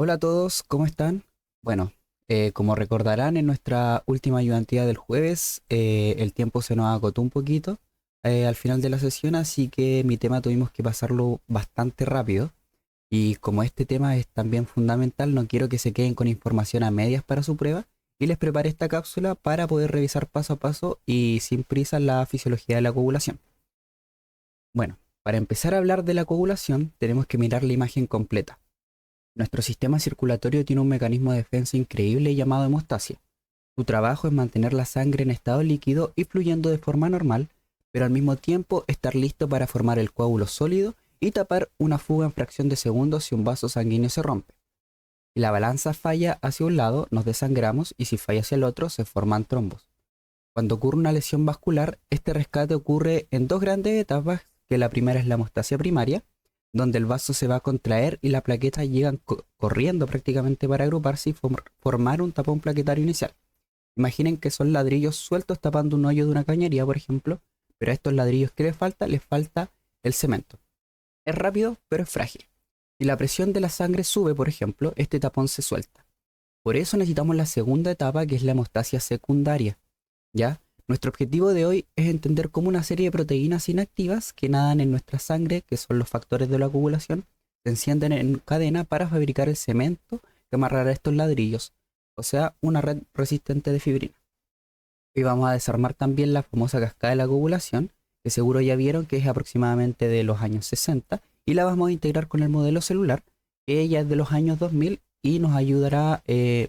Hola a todos, ¿cómo están? Bueno, como recordarán en nuestra última ayudantía del jueves, el tiempo se nos agotó un poquito al final de la sesión, así que mi tema tuvimos que pasarlo bastante rápido. Y como este tema es también fundamental, no quiero que se queden con información a medias para su prueba y les preparé esta cápsula para poder revisar paso a paso y sin prisa la fisiología de la coagulación. Bueno, para empezar a hablar de la coagulación, tenemos que mirar la imagen completa. Nuestro sistema circulatorio tiene un mecanismo de defensa increíble llamado hemostasia. Su trabajo es mantener la sangre en estado líquido y fluyendo de forma normal, pero al mismo tiempo estar listo para formar el coágulo sólido y tapar una fuga en fracción de segundos si un vaso sanguíneo se rompe. Si la balanza falla hacia un lado, nos desangramos y si falla hacia el otro, se forman trombos. Cuando ocurre una lesión vascular, este rescate ocurre en dos grandes etapas, que la primera es la hemostasia primaria, donde el vaso se va a contraer y las plaquetas llegan corriendo prácticamente para agruparse y formar un tapón plaquetario inicial. Imaginen que son ladrillos sueltos tapando un hoyo de una cañería, por ejemplo, pero a estos ladrillos que les falta el cemento. Es rápido, pero es frágil. Si la presión de la sangre sube, por ejemplo, este tapón se suelta. Por eso necesitamos la segunda etapa, que es la hemostasia secundaria. ¿Ya? Nuestro objetivo de hoy es entender cómo una serie de proteínas inactivas que nadan en nuestra sangre, que son los factores de la coagulación, se encienden en cadena para fabricar el cemento que amarrará estos ladrillos, o sea, una red resistente de fibrina. Y vamos a desarmar también la famosa cascada de la coagulación, que seguro ya vieron que es aproximadamente de los años 60, y la vamos a integrar con el modelo celular, que ella es de los años 2000 y nos ayudará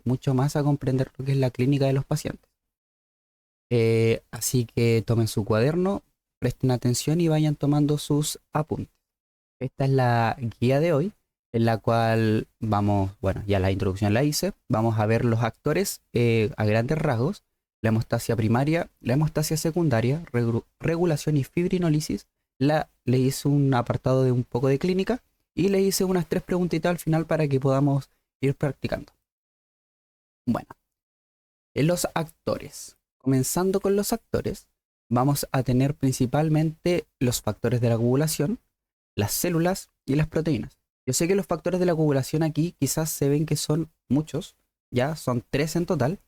mucho más a comprender lo que es la clínica de los pacientes. Así que tomen su cuaderno, presten atención y vayan tomando sus apuntes. Esta es la guía de hoy, en la cual vamos, bueno, ya la introducción la hice, vamos a ver los actores a grandes rasgos, la hemostasia primaria, la hemostasia secundaria, regulación y fibrinolisis. Le hice un apartado de un poco de clínica y le hice unas tres preguntitas al final para que podamos ir practicando. Bueno, en los actores. Comenzando con los actores, vamos a tener principalmente los factores de la coagulación, las células y las proteínas. Yo sé que los factores de la coagulación aquí quizás se ven que son muchos, ya son tres en total,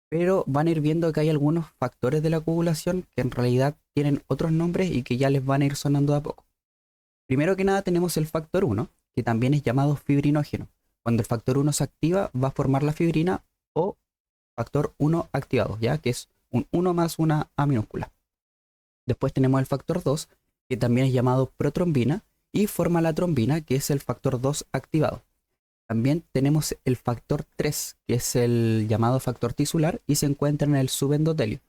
pero van a ir viendo que hay algunos factores de la coagulación que en realidad tienen otros nombres y que ya les van a ir sonando de a poco. Primero que nada tenemos el factor 1, que también es llamado fibrinógeno. Cuando el factor 1 se activa, va a formar la fibrina o factor 1 activado, ya que es un 1 más una A minúscula. Después tenemos el factor 2, que también es llamado protrombina, y forma la trombina, que es el factor 2 activado. También tenemos el factor 3, que es el llamado factor tisular, y se encuentra en el subendotelio.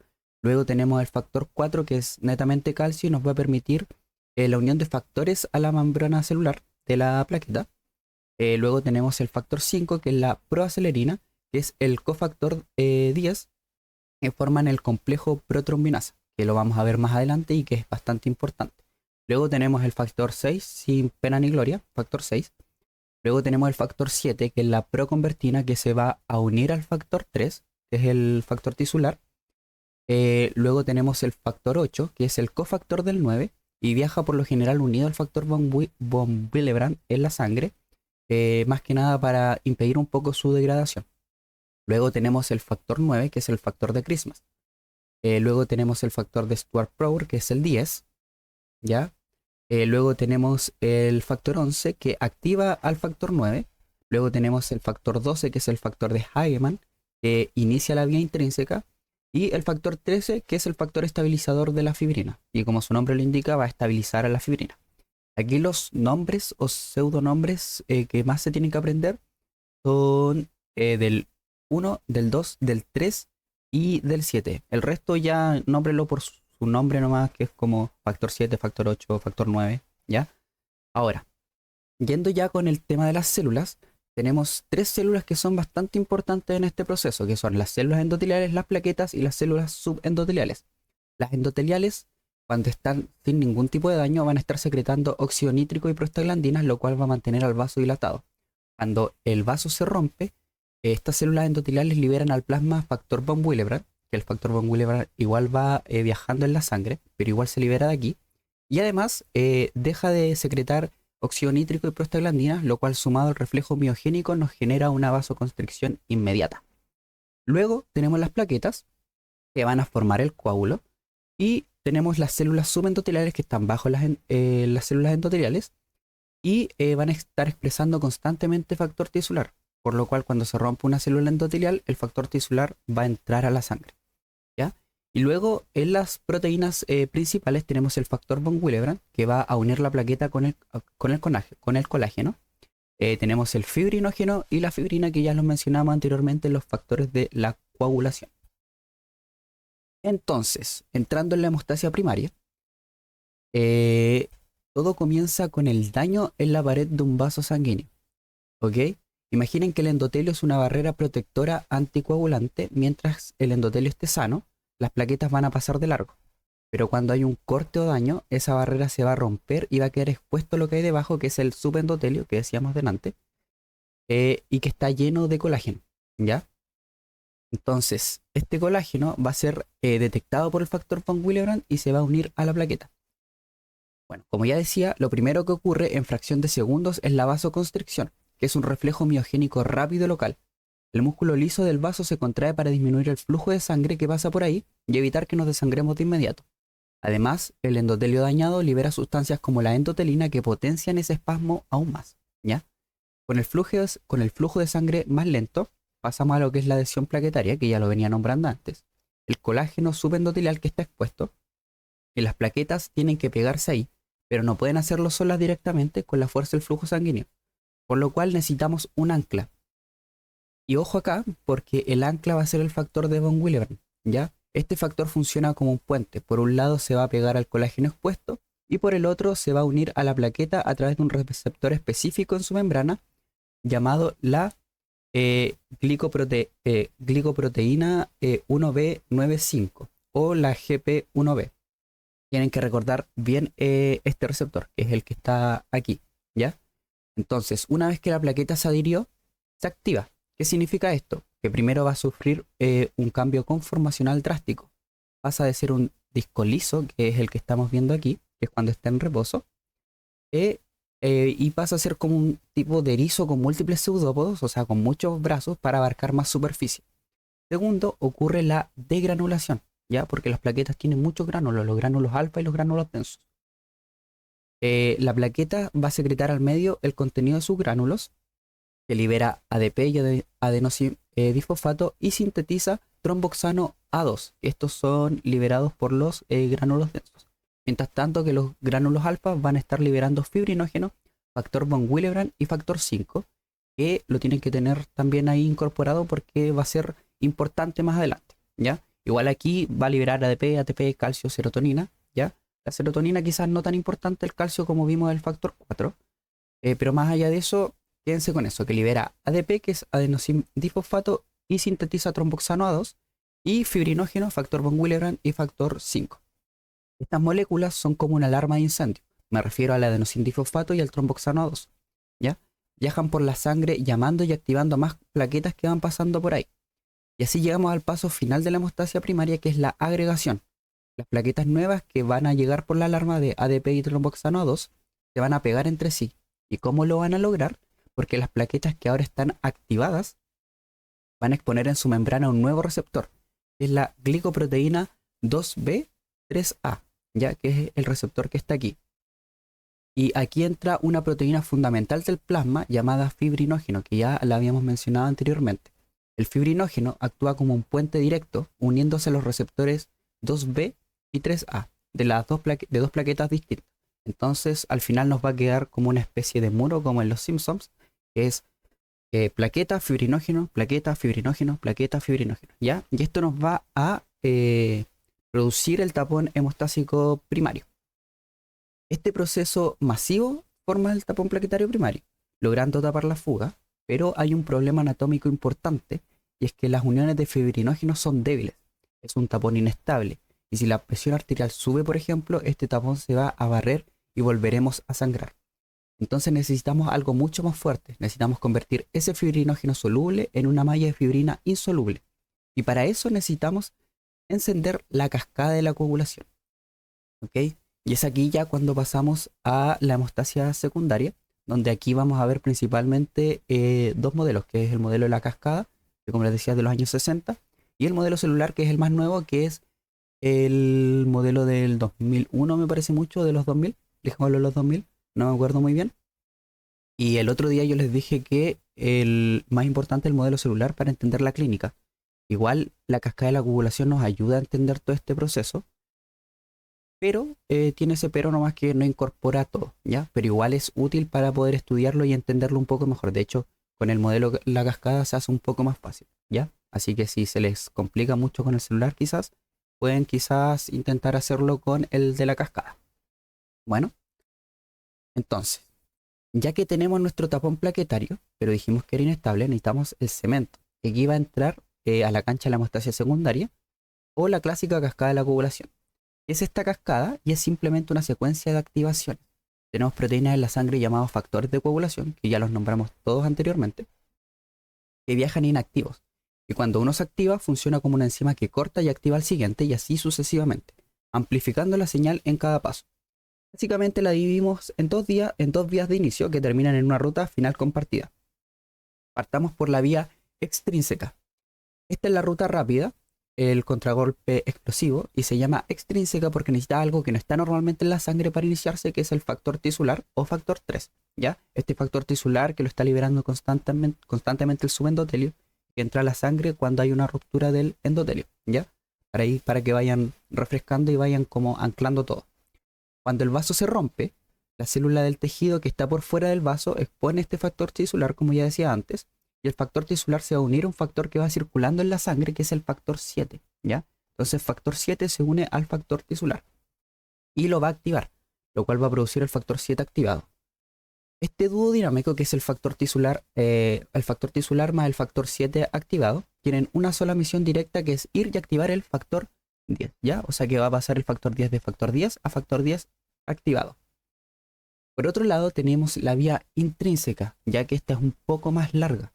Luego tenemos el factor 4, que es netamente calcio y nos va a permitir la unión de factores a la membrana celular de la plaqueta. Luego tenemos el factor 5, que es la proacelerina, que es el cofactor 10, que forman el complejo protrombinasa, que lo vamos a ver más adelante y que es bastante importante. Luego tenemos el factor 6, sin pena ni gloria, factor 6. Luego tenemos el factor 7, que es la proconvertina, que se va a unir al factor 3, que es el factor tisular. Luego tenemos el factor 8, que es el cofactor del 9, y viaja por lo general unido al factor von Willebrand en la sangre, más que nada para impedir un poco su degradación. Luego tenemos el factor 9, que es el factor de Christmas. Luego tenemos el factor de Stuart-Prower, que es el 10, ¿ya? Luego tenemos el factor 11, que activa al factor 9. Luego tenemos el factor 12, que es el factor de Hageman, que inicia la vía intrínseca. Y el factor 13, que es el factor estabilizador de la fibrina. Y como su nombre lo indica, va a estabilizar a la fibrina. Aquí los nombres o pseudonombres que más se tienen que aprender son del 1, del 2, del 3 y del 7. El resto ya nómbrelo por su nombre nomás, que es como factor 7, factor 8, factor 9, ¿ya? Ahora, yendo ya con el tema de las células, tenemos tres células que son bastante importantes en este proceso, que son las células endoteliales, las plaquetas y las células subendoteliales. Las endoteliales, cuando están sin ningún tipo de daño, van a estar secretando óxido nítrico y prostaglandinas, lo cual va a mantener al vaso dilatado. Cuando el vaso se rompe, estas células endoteliales liberan al plasma factor von Willebrand, que el factor von Willebrand igual va viajando en la sangre, pero igual se libera de aquí. Y además deja de secretar óxido nítrico y prostaglandinas, lo cual sumado al reflejo miogénico nos genera una vasoconstricción inmediata. Luego tenemos las plaquetas que van a formar el coágulo y tenemos las células subendoteliales que están bajo las células endoteliales y van a estar expresando constantemente factor tisular, por lo cual cuando se rompe una célula endotelial el factor tisular va a entrar a la sangre, ¿ya? Y luego en las proteínas principales tenemos el factor von Willebrand que va a unir la plaqueta con el colágeno. Tenemos el fibrinógeno y la fibrina que ya los mencionamos anteriormente en los factores de la coagulación. Entonces, entrando en la hemostasia primaria, todo comienza con el daño en la pared de un vaso sanguíneo. ¿Ok? Imaginen que el endotelio es una barrera protectora anticoagulante. Mientras el endotelio esté sano, las plaquetas van a pasar de largo. Pero cuando hay un corte o daño, esa barrera se va a romper y va a quedar expuesto lo que hay debajo, que es el subendotelio que decíamos delante, y que está lleno de colágeno, ¿ya? Entonces, este colágeno va a ser detectado por el factor von Willebrand y se va a unir a la plaqueta. Bueno, como ya decía, lo primero que ocurre en fracción de segundos es la vasoconstricción, que es un reflejo miogénico rápido y local. El músculo liso del vaso se contrae para disminuir el flujo de sangre que pasa por ahí y evitar que nos desangremos de inmediato. Además, el endotelio dañado libera sustancias como la endotelina que potencian ese espasmo aún más, ¿ya? Con el flujo de sangre más lento, pasamos a lo que es la adhesión plaquetaria, que ya lo venía nombrando antes. El colágeno subendotelial que está expuesto, y las plaquetas tienen que pegarse ahí, pero no pueden hacerlo solas directamente con la fuerza del flujo sanguíneo, por lo cual necesitamos un ancla. Y ojo acá, porque el ancla va a ser el factor de von Willebrand, ¿ya? Este factor funciona como un puente. Por un lado se va a pegar al colágeno expuesto y por el otro se va a unir a la plaqueta a través de un receptor específico en su membrana llamado la glicoproteína 1B95 o la GP1B. Tienen que recordar bien este receptor, que es el que está aquí, ¿ya? Entonces, una vez que la plaqueta se adhirió, se activa. ¿Qué significa esto? Que primero va a sufrir un cambio conformacional drástico. Pasa de ser un disco liso, que es el que estamos viendo aquí, que es cuando está en reposo, y pasa a ser como un tipo de erizo con múltiples pseudópodos, o sea, con muchos brazos para abarcar más superficie. Segundo, ocurre la degranulación, ¿ya? Porque las plaquetas tienen muchos gránulos, los gránulos alfa y los gránulos densos. La plaqueta va a secretar al medio el contenido de sus gránulos, que libera ADP y adenosín disfosfato y sintetiza tromboxano A2. Estos son liberados por los gránulos densos. Mientras tanto que los gránulos alfa van a estar liberando fibrinógeno, factor von Willebrand y factor 5, que lo tienen que tener también ahí incorporado porque va a ser importante más adelante, ¿ya? Igual aquí va a liberar ADP, ATP, calcio, serotonina, ¿ya? La serotonina quizás no tan importante, el calcio como vimos el factor 4, pero más allá de eso, quédense con eso, que libera ADP, que es adenosín disfosfato, y sintetiza tromboxano A2, y fibrinógeno, factor von Willebrand y factor 5. Estas moléculas son como una alarma de incendio. Me refiero al adenosín disfosfato y al tromboxano A2, ¿ya? Viajan por la sangre llamando y activando a más plaquetas que van pasando por ahí. Y así llegamos al paso final de la hemostasia primaria, que es la agregación. Las plaquetas nuevas que van a llegar por la alarma de ADP y tromboxano A2 se van a pegar entre sí. ¿Y cómo lo van a lograr? Porque las plaquetas que ahora están activadas van a exponer en su membrana un nuevo receptor, que es la glicoproteína 2B3A, ya que es el receptor que está aquí. Y aquí entra una proteína fundamental del plasma llamada fibrinógeno, que ya la habíamos mencionado anteriormente. El fibrinógeno actúa como un puente directo uniéndose a los receptores 2B y 3A de dos plaquetas distintas. Entonces al final nos va a quedar como una especie de muro como en los Simpsons, que es plaqueta, fibrinógeno, plaqueta, fibrinógeno, plaqueta, fibrinógeno, ¿ya? Y esto nos va a producir el tapón hemostásico primario. Este proceso masivo forma el tapón plaquetario primario, logrando tapar la fuga, pero hay un problema anatómico importante, y es que las uniones de fibrinógeno son débiles. Es un tapón inestable, y si la presión arterial sube, por ejemplo, este tapón se va a barrer y volveremos a sangrar. Entonces necesitamos algo mucho más fuerte. Necesitamos convertir ese fibrinógeno soluble en una malla de fibrina insoluble. Y para eso necesitamos encender la cascada de la coagulación. ¿Ok? Y es aquí ya cuando pasamos a la hemostasia secundaria, donde aquí vamos a ver principalmente dos modelos, que es el modelo de la cascada, que como les decía es de los años 60, y el modelo celular, que es el más nuevo, que es el modelo del 2001, me parece mucho, de los 2000, dejémoslo en los 2000, no me acuerdo muy bien. Y el otro día yo les dije que el más importante es el modelo celular para entender la clínica. Igual la cascada de la coagulación nos ayuda a entender todo este proceso, pero tiene ese pero nomás que no incorpora todo, ¿ya? Pero igual es útil para poder estudiarlo y entenderlo un poco mejor. De hecho, con el modelo la cascada se hace un poco más fácil, ¿ya? Así que si se les complica mucho con el celular quizás, pueden quizás intentar hacerlo con el de la cascada. Bueno, entonces, ya que tenemos nuestro tapón plaquetario, pero dijimos que era inestable, necesitamos el cemento, que aquí va a entrar a la cancha de la hemostasia secundaria o la clásica cascada de la coagulación. Es esta cascada y es simplemente una secuencia de activaciones. Tenemos proteínas en la sangre llamados factores de coagulación, que ya los nombramos todos anteriormente, que viajan inactivos. Y cuando uno se activa, funciona como una enzima que corta y activa al siguiente y así sucesivamente, amplificando la señal en cada paso. Básicamente la dividimos en dos vías de inicio que terminan en una ruta final compartida. Partamos por la vía extrínseca. Esta es la ruta rápida, el contragolpe explosivo, y se llama extrínseca porque necesita algo que no está normalmente en la sangre para iniciarse, que es el factor tisular o factor 3, ¿ya? Este factor tisular que lo está liberando constantemente el subendotelio, que entra a la sangre cuando hay una ruptura del endotelio, ¿ya? Para que vayan refrescando y vayan como anclando todo. Cuando el vaso se rompe, la célula del tejido que está por fuera del vaso expone este factor tisular, como ya decía antes, y el factor tisular se va a unir a un factor que va circulando en la sangre, que es el factor 7, ¿ya? Entonces el factor 7 se une al factor tisular y lo va a activar, lo cual va a producir el factor 7 activado. Este dúo dinámico, que es el factor tisular más el factor 7 activado, tienen una sola misión directa, que es ir y activar el factor 10, ¿ya? O sea que va a pasar el factor 10 de factor 10 a factor 10 activado. Por otro lado, tenemos la vía intrínseca, ya que esta es un poco más larga.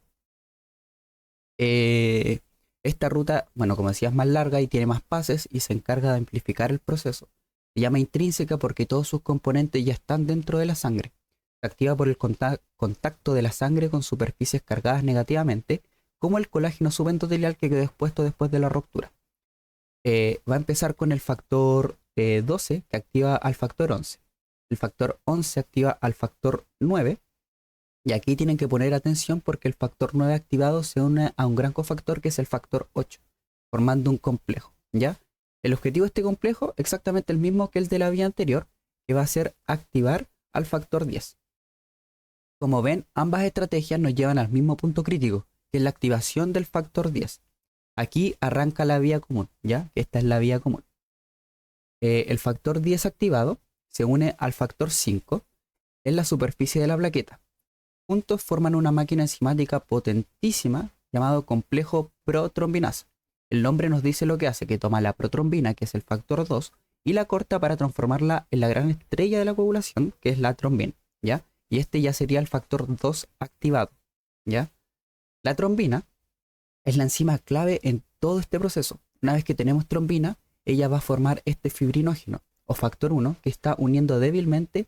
Esta ruta, bueno, como decía, es más larga y tiene más pases y se encarga de amplificar el proceso. Se llama intrínseca porque todos sus componentes ya están dentro de la sangre. Se activa por el contacto de la sangre con superficies cargadas negativamente, como el colágeno subendotelial que quedó expuesto después de la ruptura. Va a empezar con el factor 12, que activa al factor 11. El factor 11 activa al factor 9. Y aquí tienen que poner atención porque el factor 9 activado se une a un gran cofactor, que es el factor 8, formando un complejo, ¿ya? El objetivo de este complejo es exactamente el mismo que el de la vía anterior, que va a ser activar al factor 10. Como ven, ambas estrategias nos llevan al mismo punto crítico, que es la activación del factor 10. Aquí arranca la vía común, ¿ya? Esta es la vía común. El factor 10 activado se une al factor 5 en la superficie de la plaqueta. Juntos forman una máquina enzimática potentísima llamado complejo protrombinasa. El nombre nos dice lo que hace, que toma la protrombina, que es el factor 2, y la corta para transformarla en la gran estrella de la coagulación, que es la trombina, ¿ya? Y este ya sería el factor 2 activado, ¿ya? La trombina es la enzima clave en todo este proceso. Una vez que tenemos trombina, ella va a formar este fibrinógeno, o factor 1, que está uniendo débilmente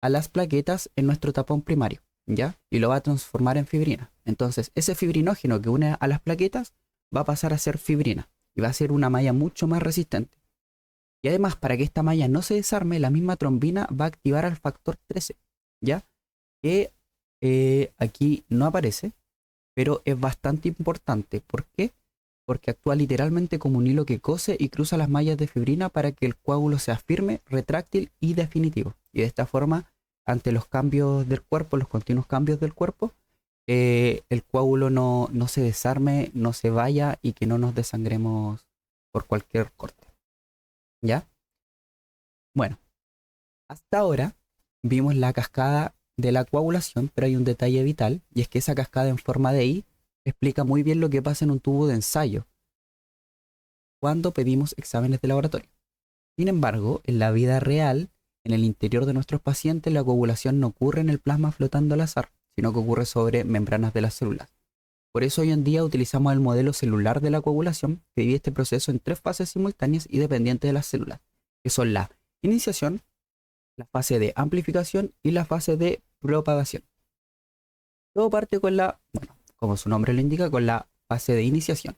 a las plaquetas en nuestro tapón primario, ¿ya? Y lo va a transformar en fibrina. Entonces, ese fibrinógeno que une a las plaquetas va a pasar a ser fibrina y va a ser una malla mucho más resistente. Y además, para que esta malla no se desarme, la misma trombina va a activar al factor 13, ¿ya? Que aquí no aparece, pero es bastante importante. ¿Por qué? Porque actúa literalmente como un hilo que cose y cruza las mallas de fibrina para que el coágulo sea firme, retráctil y definitivo. Y de esta forma, ante los cambios del cuerpo, los continuos cambios del cuerpo, el coágulo no se desarme, no se vaya y que no nos desangremos por cualquier corte. ¿Ya? Bueno, hasta ahora vimos la cascada de la coagulación, pero hay un detalle vital, y es que esa cascada en forma de I explica muy bien lo que pasa en un tubo de ensayo cuando pedimos exámenes de laboratorio. Sin embargo, en la vida real, en el interior de nuestros pacientes, la coagulación no ocurre en el plasma flotando al azar, sino que ocurre sobre membranas de las células. Por eso hoy en día utilizamos el modelo celular de la coagulación, que divide este proceso en 3 fases simultáneas y dependientes de las células, que son la iniciación, la fase de amplificación y la fase de propagación. Todo parte con bueno, como su nombre lo indica, con la fase de iniciación.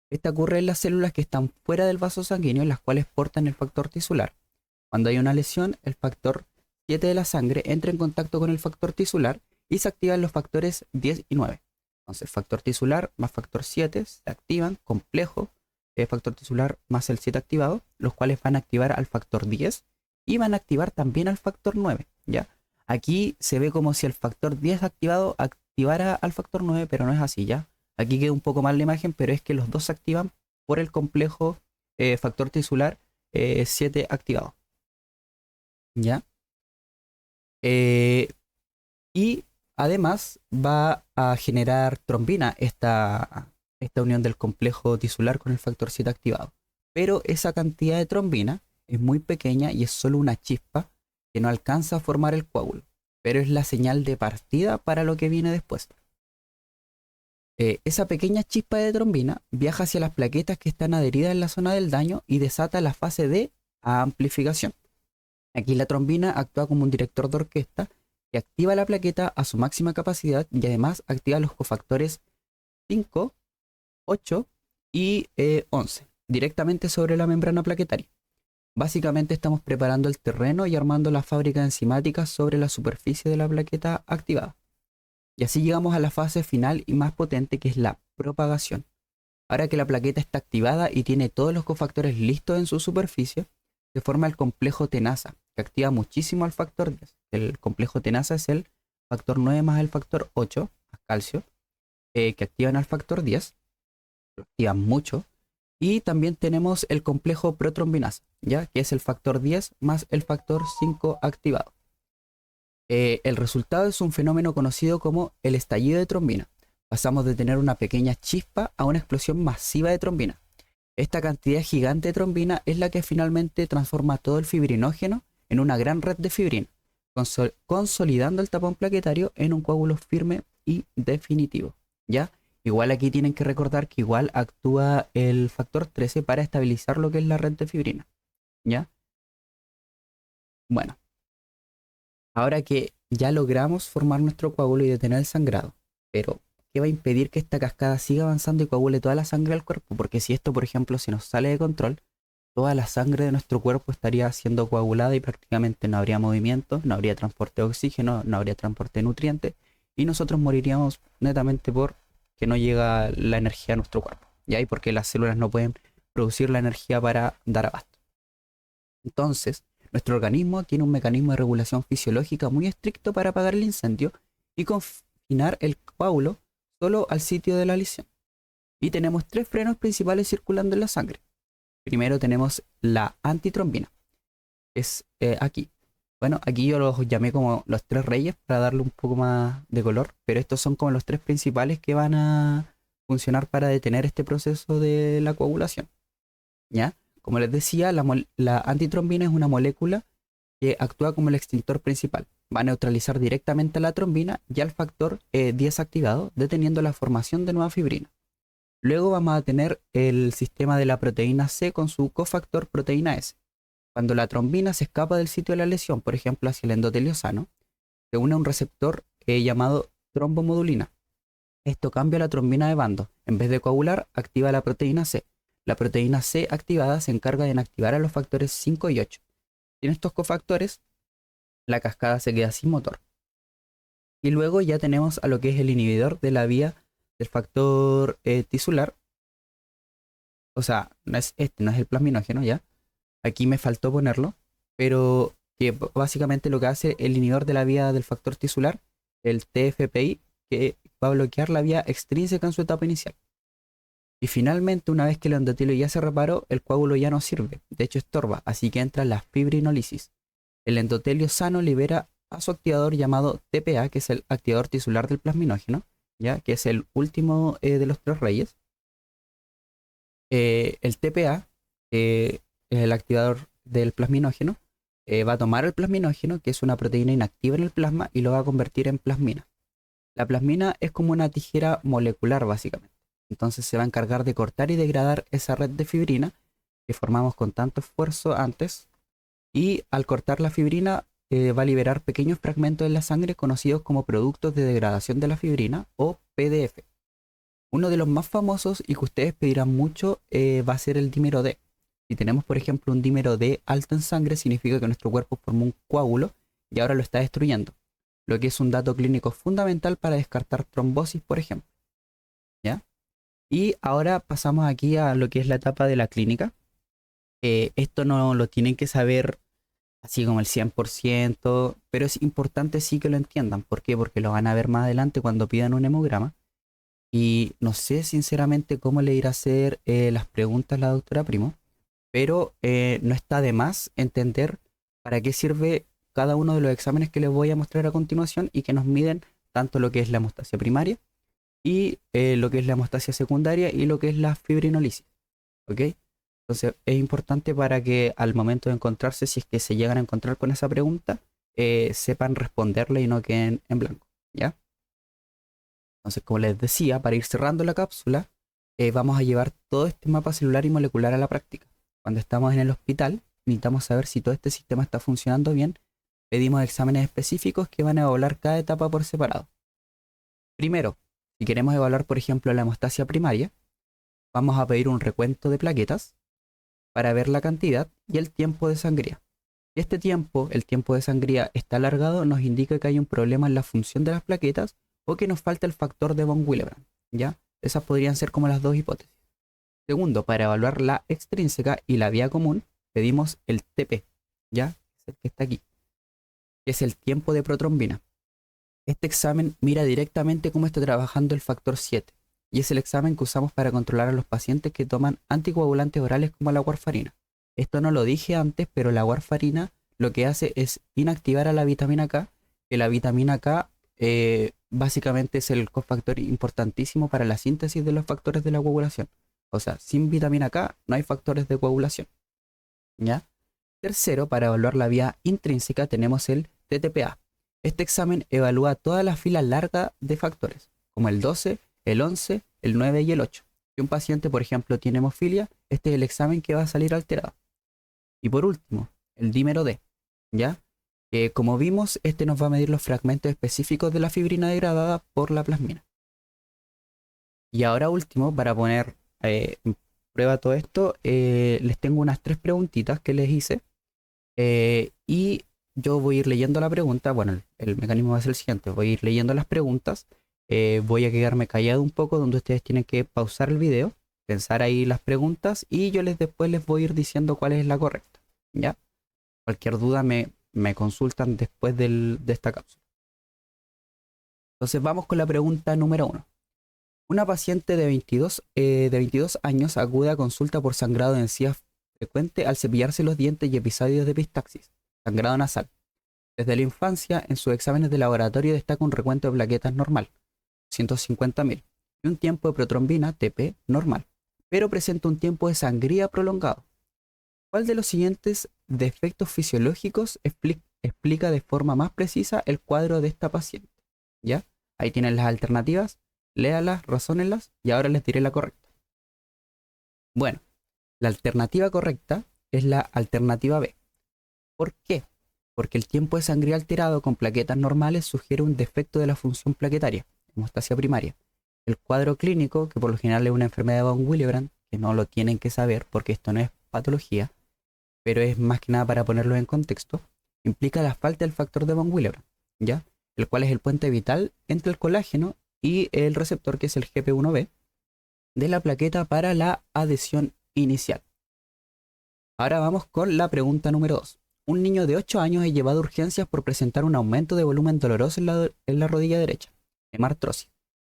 Esta ocurre en las células que están fuera del vaso sanguíneo, las cuales portan el factor tisular. Cuando hay una lesión, el factor 7 de la sangre entra en contacto con el factor tisular y se activan los factores 10 y 9. Entonces, factor tisular más factor 7 se activan, complejo, factor tisular más el 7 activado, los cuales van a activar al factor 10 y van a activar también al factor 9, ¿ya? Aquí se ve como si el factor 10 activado activara al factor 9, pero no es así, ¿ya? Aquí queda un poco mal la imagen, pero es que los dos se activan por el complejo factor tisular 7 activado, ¿ya? Y además va a generar trombina esta unión del complejo tisular con el factor 7 activado. Pero esa cantidad de trombina es muy pequeña y es solo una chispa que no alcanza a formar el coágulo, pero es la señal de partida para lo que viene después. Esa pequeña chispa de trombina viaja hacia las plaquetas que están adheridas en la zona del daño y desata la fase de amplificación. Aquí la trombina actúa como un director de orquesta que activa la plaqueta a su máxima capacidad y además activa los cofactores 5, 8 y 11 directamente sobre la membrana plaquetaria. Básicamente estamos preparando el terreno y armando la fábrica enzimática sobre la superficie de la plaqueta activada. Y así llegamos a la fase final y más potente, que es la propagación. Ahora que la plaqueta está activada y tiene todos los cofactores listos en su superficie, se forma el complejo tenaza, que activa muchísimo al factor 10. El complejo tenaza es el factor 9 más el factor 8, más calcio, que activan al factor 10, lo activan mucho. Y también tenemos el complejo protrombinasa, ¿ya? Que es el factor 10 más el factor 5 activado. El resultado es un fenómeno conocido como el estallido de trombina. Pasamos de tener una pequeña chispa a una explosión masiva de trombina. Esta cantidad gigante de trombina es la que finalmente transforma todo el fibrinógeno en una gran red de fibrina, consolidando el tapón plaquetario en un coágulo firme y definitivo, ¿ya? Igual aquí tienen que recordar que igual actúa el factor 13 para estabilizar lo que es la red de fibrina, ¿ya? Bueno, ahora que ya logramos formar nuestro coágulo y detener el sangrado, pero ¿qué va a impedir que esta cascada siga avanzando y coagule toda la sangre del cuerpo? Porque si esto, por ejemplo, se nos sale de control, toda la sangre de nuestro cuerpo estaría siendo coagulada y prácticamente no habría movimiento, no habría transporte de oxígeno, no habría transporte de nutrientes y nosotros moriríamos netamente por que no llega la energía a nuestro cuerpo, ¿ya? Y porque las células no pueden producir la energía para dar abasto. Entonces, nuestro organismo tiene un mecanismo de regulación fisiológica muy estricto para apagar el incendio y confinar el coágulo solo al sitio de la lesión. Y tenemos tres frenos principales circulando en la sangre. Primero tenemos la antitrombina, es aquí. Bueno, aquí yo los llamé como los tres reyes para darle un poco más de color, pero estos son como los tres principales que van a funcionar para detener este proceso de la coagulación, ¿ya? Como les decía, la antitrombina es una molécula que actúa como el extintor principal. Va a neutralizar directamente a la trombina y al factor 10 activado, deteniendo la formación de nueva fibrina. Luego vamos a tener el sistema de la proteína C con su cofactor proteína S. Cuando la trombina se escapa del sitio de la lesión, por ejemplo hacia el endotelio sano, se une a un receptor llamado trombomodulina. Esto cambia la trombina de bando. En vez de coagular, activa la proteína C. La proteína C activada se encarga de inactivar a los factores 5 y 8. Sin estos cofactores, la cascada se queda sin motor. Y luego ya tenemos a lo que es el inhibidor de la vía del factor tisular. O sea, no es el plasminógeno, ¿ya? Aquí me faltó ponerlo, pero que básicamente lo que hace el inhibidor de la vía del factor tisular, el TFPI, que va a bloquear la vía extrínseca en su etapa inicial. Y finalmente, una vez que el endotelio ya se reparó, el coágulo ya no sirve, de hecho estorba, así que entra la fibrinólisis. El endotelio sano libera a su activador llamado TPA, que es el activador tisular del plasminógeno, ¿ya? Que es el último de los tres reyes. El TPA, es el activador del plasminógeno, va a tomar el plasminógeno, que es una proteína inactiva en el plasma, y lo va a convertir en plasmina. La plasmina es como una tijera molecular, básicamente. Entonces se va a encargar de cortar y degradar esa red de fibrina que formamos con tanto esfuerzo antes y al cortar la fibrina va a liberar pequeños fragmentos en la sangre conocidos como productos de degradación de la fibrina o PDF. Uno de los más famosos y que ustedes pedirán mucho va a ser el dímero D. Si tenemos, por ejemplo, un dímero D alto en sangre, significa que nuestro cuerpo formó un coágulo y ahora lo está destruyendo, lo que es un dato clínico fundamental para descartar trombosis, por ejemplo. ¿Ya? Y ahora pasamos aquí a lo que es la etapa de la clínica. Esto no lo tienen que saber así como el 100%, pero es importante sí que lo entiendan. ¿Por qué? Porque lo van a ver más adelante cuando pidan un hemograma. Y no sé sinceramente cómo le irá a hacer las preguntas la doctora Primo, pero no está de más entender para qué sirve cada uno de los exámenes que les voy a mostrar a continuación y que nos miden tanto lo que es la hemostasia primaria y lo que es la hemostasia secundaria y lo que es la fibrinolisis. ¿Ok? Entonces es importante para que al momento de encontrarse, si es que se llegan a encontrar con esa pregunta, sepan responderle y no queden en blanco. ¿Ya? Entonces, como les decía, para ir cerrando la cápsula, vamos a llevar todo este mapa celular y molecular a la práctica. Cuando estamos en el hospital, necesitamos saber si todo este sistema está funcionando bien. Pedimos exámenes específicos que van a evaluar cada etapa por separado. Primero, si queremos evaluar, por ejemplo, la hemostasia primaria, vamos a pedir un recuento de plaquetas para ver la cantidad y el tiempo de sangría. Si este tiempo, el tiempo de sangría, está alargado, nos indica que hay un problema en la función de las plaquetas o que nos falta el factor de von Willebrand, ¿ya? Esas podrían ser como las dos hipótesis. Segundo, para evaluar la extrínseca y la vía común, pedimos el TP, ¿ya? Es el que está aquí, que es el tiempo de protrombina. Este examen mira directamente cómo está trabajando el factor 7 y es el examen que usamos para controlar a los pacientes que toman anticoagulantes orales como la warfarina. Esto no lo dije antes, pero la warfarina lo que hace es inactivar a la vitamina K, que la vitamina K básicamente es el cofactor importantísimo para la síntesis de los factores de la coagulación. O sea, sin vitamina K no hay factores de coagulación. ¿Ya? Tercero, para evaluar la vía intrínseca tenemos el TTPA. Este examen evalúa toda la fila larga de factores, como el 12, el 11, el 9 y el 8. Si un paciente, por ejemplo, tiene hemofilia, este es el examen que va a salir alterado. Y por último, el dímero D, ¿ya? Como vimos, este nos va a medir los fragmentos específicos de la fibrina degradada por la plasmina. Y ahora último, para poner en prueba todo esto, les tengo unas 3 preguntitas que les hice. Y yo voy a ir leyendo la pregunta. Bueno, el mecanismo va a ser el siguiente. Voy a ir leyendo las preguntas. Voy a quedarme callado un poco donde ustedes tienen que pausar el video, pensar ahí las preguntas y yo después les voy a ir diciendo cuál es la correcta. ¿Ya? Cualquier duda me consultan después de esta cápsula. Entonces vamos con la pregunta número 1. Una paciente de 22 años acude a consulta por sangrado de encías frecuente al cepillarse los dientes y episodios de epistaxis, sangrado nasal. Desde la infancia, en sus exámenes de laboratorio destaca un recuento de plaquetas normal, 150.000, y un tiempo de protrombina, TP, normal, pero presenta un tiempo de sangría prolongado. ¿Cuál de los siguientes defectos fisiológicos explica de forma más precisa el cuadro de esta paciente? ¿Ya? Ahí tienen las alternativas, léalas, razónenlas y ahora les diré la correcta. Bueno, la alternativa correcta es la alternativa B. ¿Por qué? Porque el tiempo de sangría alterado con plaquetas normales sugiere un defecto de la función plaquetaria, hemostasia primaria. El cuadro clínico, que por lo general es una enfermedad de von Willebrand, que no lo tienen que saber porque esto no es patología, pero es más que nada para ponerlo en contexto, implica la falta del factor de von Willebrand, ¿ya? El cual es el puente vital entre el colágeno y el receptor, que es el GP1B, de la plaqueta para la adhesión inicial. Ahora vamos con la pregunta número 2. Un niño de 8 años es llevado a urgencias por presentar un aumento de volumen doloroso en la rodilla derecha, hemartrosis,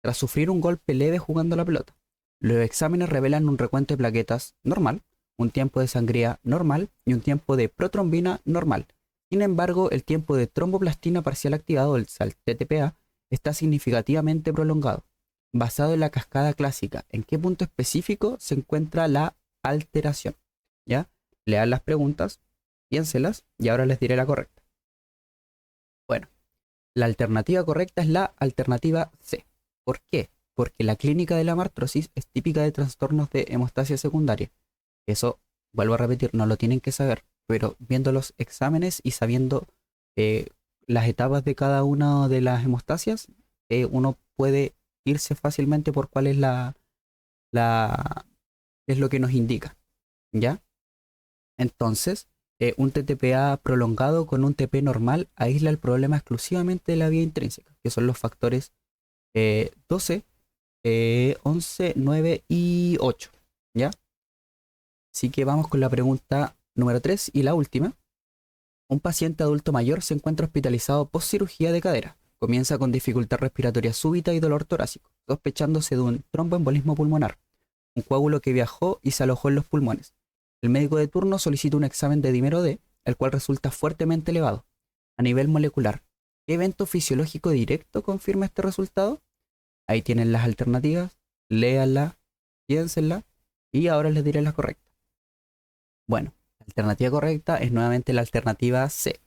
tras sufrir un golpe leve jugando la pelota. Los exámenes revelan un recuento de plaquetas normal, un tiempo de sangría normal y un tiempo de protrombina normal. Sin embargo, el tiempo de tromboplastina parcial activado, el TTPA, está significativamente prolongado. Basado en la cascada clásica, ¿en qué punto específico se encuentra la alteración? ¿Ya? Lean las preguntas, piénselas y ahora les diré la correcta. Bueno, la alternativa correcta es la alternativa C. ¿Por qué? Porque la clínica de la hemartrosis es típica de trastornos de hemostasia secundaria. Eso, vuelvo a repetir, no lo tienen que saber. pero viendo los exámenes y sabiendo las etapas de cada una de las hemostasias, uno puede irse fácilmente por cuál es es lo que nos indica, ¿ya? Entonces, un TTPA prolongado con un TP normal aísla el problema exclusivamente de la vía intrínseca, que son los factores 12, 11, 9 y 8, ¿ya? Así que vamos con la pregunta número 3 y la última. Un paciente adulto mayor se encuentra hospitalizado post cirugía de cadera. Comienza con dificultad respiratoria súbita y dolor torácico, sospechándose de un tromboembolismo pulmonar, un coágulo que viajó y se alojó en los pulmones. El médico de turno solicita un examen de dímero D, el cual resulta fuertemente elevado. A nivel molecular, ¿qué evento fisiológico directo confirma este resultado? Ahí tienen las alternativas, léanla, piénsenla y ahora les diré la correcta. Bueno, la alternativa correcta es nuevamente la alternativa C.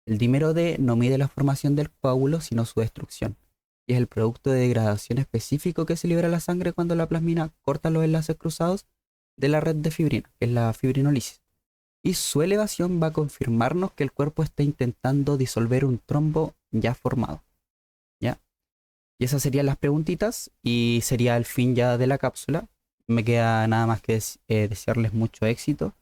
El dímero D no mide la formación del coágulo, sino su destrucción, y es el producto de degradación específico que se libera a la sangre cuando la plasmina corta los enlaces cruzados de la red de fibrina, que es la fibrinolisis. Y su elevación va a confirmarnos que el cuerpo está intentando disolver un trombo ya formado. ¿Ya? Y esas serían las preguntitas y sería el fin ya de la cápsula. Me queda nada más que desearles mucho éxito.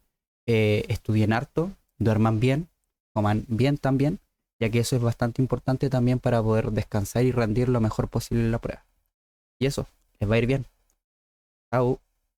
Estudien harto, duerman bien, coman bien también, ya que eso es bastante importante también para poder descansar y rendir lo mejor posible en la prueba. Y eso, les va a ir bien. Chao.